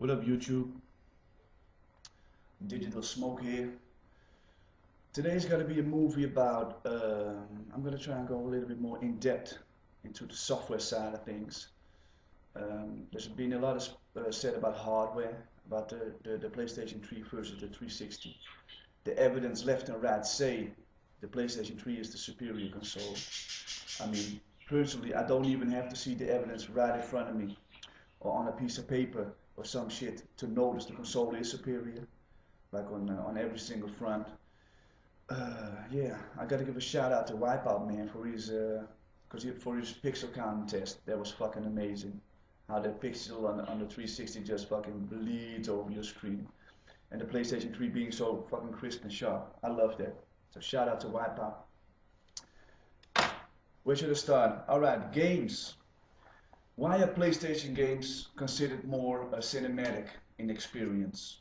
What up, YouTube? Digital Smoke here. Today's gonna be a movie about. I'm gonna try and go a little bit more in depth into the software side of things. There's been a lot of said about hardware, about the PlayStation 3 versus the 360. The evidence left and right say the PlayStation 3 is the superior console. I mean, personally, I don't even have to see the evidence right in front of me or on a piece of paper or some shit to notice the console is superior, like on every single front. Yeah, I gotta give a shout out to Wipeout Man for his for his pixel counting test. That was fucking amazing. How the pixel on the 360 just fucking bleeds over your screen, and the PlayStation 3 being so fucking crisp and sharp. I love that. So shout out to Wipeout. Where should I start? All right, games. Why are PlayStation games considered more cinematic in experience?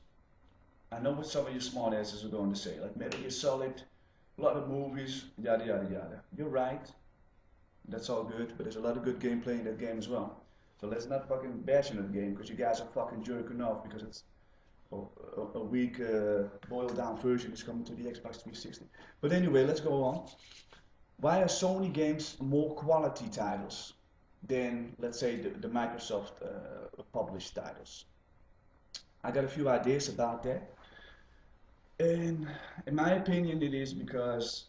I know what some of you smart asses are going to say, like Metal Gear Solid, a lot of movies, yada yada yada. You're right, that's all good, but there's a lot of good gameplay in that game as well. So let's not fucking bash on that game, because you guys are fucking jerking off because it's a weak, boiled down version is coming to the Xbox 360. But anyway, let's go on. Why are Sony games more quality titles than, let's say, the Microsoft published titles? I got a few ideas about that. And in my opinion, it is because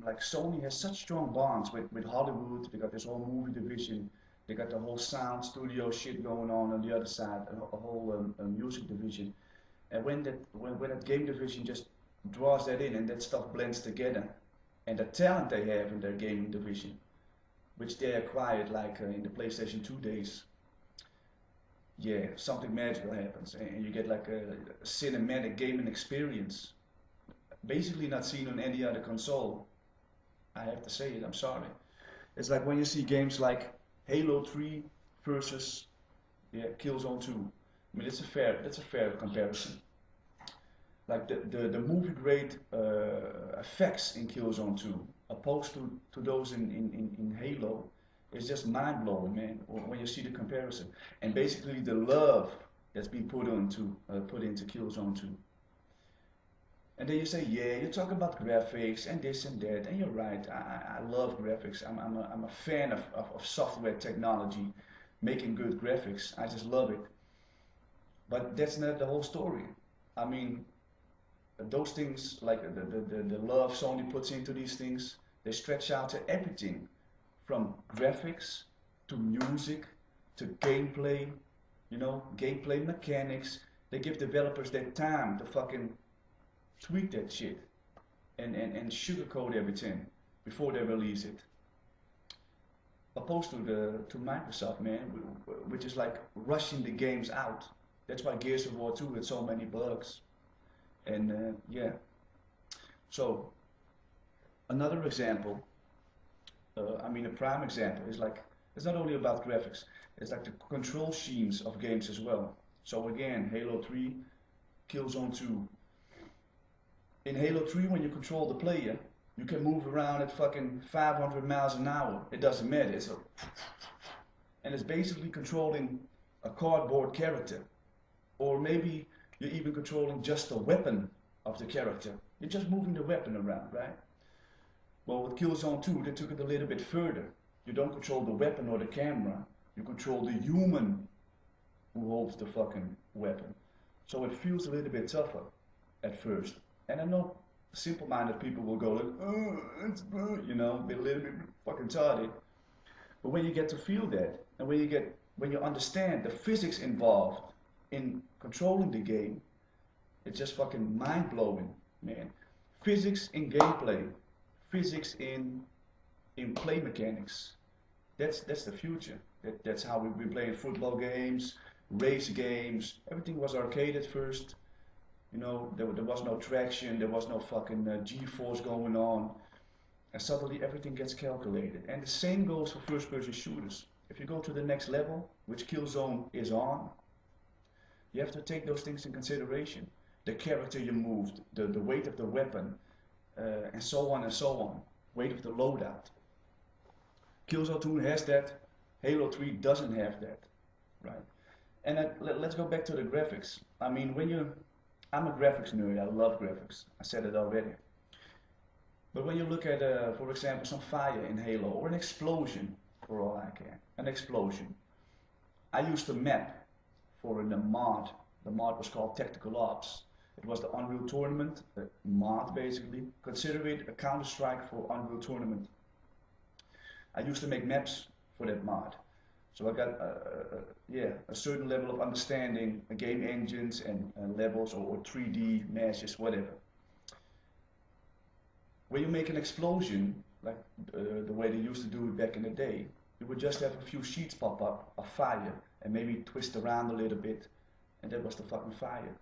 like Sony has such strong bonds with Hollywood. They got this whole movie division. They got the whole sound studio shit going on the other side, a whole music division. And when that game division just draws that in and that stuff blends together, and the talent they have in their gaming division, which they acquired like in the PlayStation 2 days, yeah, something magical happens, and you get like a cinematic gaming experience, basically not seen on any other console. I have to say it, I'm sorry. It's like when you see games like Halo 3 versus Killzone 2. I mean, that's a fair comparison. Like the movie grade effects in Killzone 2, opposed to those in Halo, it's just mind blowing, man. When you see the comparison, and basically the love that's been put into Killzone 2. And then you say, yeah, you talk about graphics and this and that, and you're right. I love graphics. I'm a fan of software technology, making good graphics. I just love it. But that's not the whole story. I mean, those things, like the love Sony puts into these things, they stretch out to everything. From graphics to music to gameplay, gameplay mechanics. They give developers their time to fucking tweak that shit and sugarcoat everything before they release it. Opposed to Microsoft, man, which is like rushing the games out. That's why Gears of War 2 had so many bugs. And yeah. So another example. I mean, a prime example is like, it's not only about graphics, it's like the control schemes of games as well. So again, Halo 3, Killzone 2. In Halo 3, when you control the player, you can move around at fucking 500 miles an hour. It doesn't matter. And it's basically controlling a cardboard character. Or maybe you're even controlling just the weapon of the character. You're just moving the weapon around, right? Well, with Killzone 2, they took it a little bit further. You don't control the weapon or the camera. You control the human who holds the fucking weapon. So it feels a little bit tougher at first. And I know simple-minded people will go like, oh, it's good, be a little bit fucking tardy. But when you get to feel that, and when you understand the physics involved in controlling the game, it's just fucking mind-blowing, man. Physics in gameplay. Physics in play mechanics. That's the future. That's how we played football games, race games. Everything was arcade at first. There was no traction, there was no fucking G-force going on. And suddenly everything gets calculated. And the same goes for first-person shooters. If you go to the next level, which Killzone is on, you have to take those things in consideration. The character you moved, the weight of the weapon, and so on and so on. Weight of the loadout. Killzone 2 has that. Halo 3 doesn't have that, right? And let's go back to the graphics. I mean, I'm a graphics nerd. I love graphics. I said it already. But when you look at, for example, some fire in Halo or an explosion, for all I care, an explosion. I used a map for the mod. The mod was called Tactical Ops. It was the Unreal Tournament, a mod basically. Consider it a Counter-Strike for Unreal Tournament. I used to make maps for that mod. So I got yeah, a certain level of understanding game engines and levels or 3D meshes, whatever. When you make an explosion, like the way they used to do it back in the day, you would just have a few sheets pop up of fire and maybe twist around a little bit, and that was the fucking fire.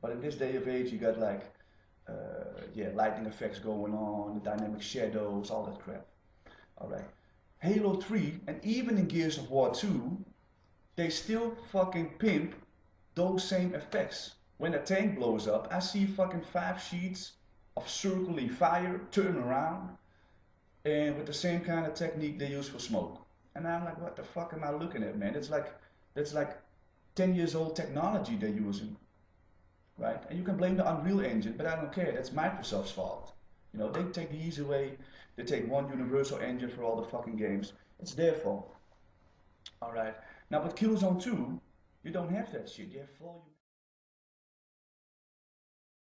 But in this day of age, you got like, yeah, lightning effects going on, the dynamic shadows, all that crap. All right. Halo 3 and even in Gears of War 2, they still fucking pimp those same effects. When a tank blows up, I see fucking 5 sheets of circling fire turn around and with the same kind of technique they use for smoke. And I'm like, what the fuck am I looking at, man? That's like 10 years old technology they're using, right? And you can blame the Unreal Engine, but I don't care. That's Microsoft's fault. You know, they take the easy way. They take one universal engine for all the fucking games. It's their fault. All right. Now with Killzone 2, you don't have that shit. You have volume.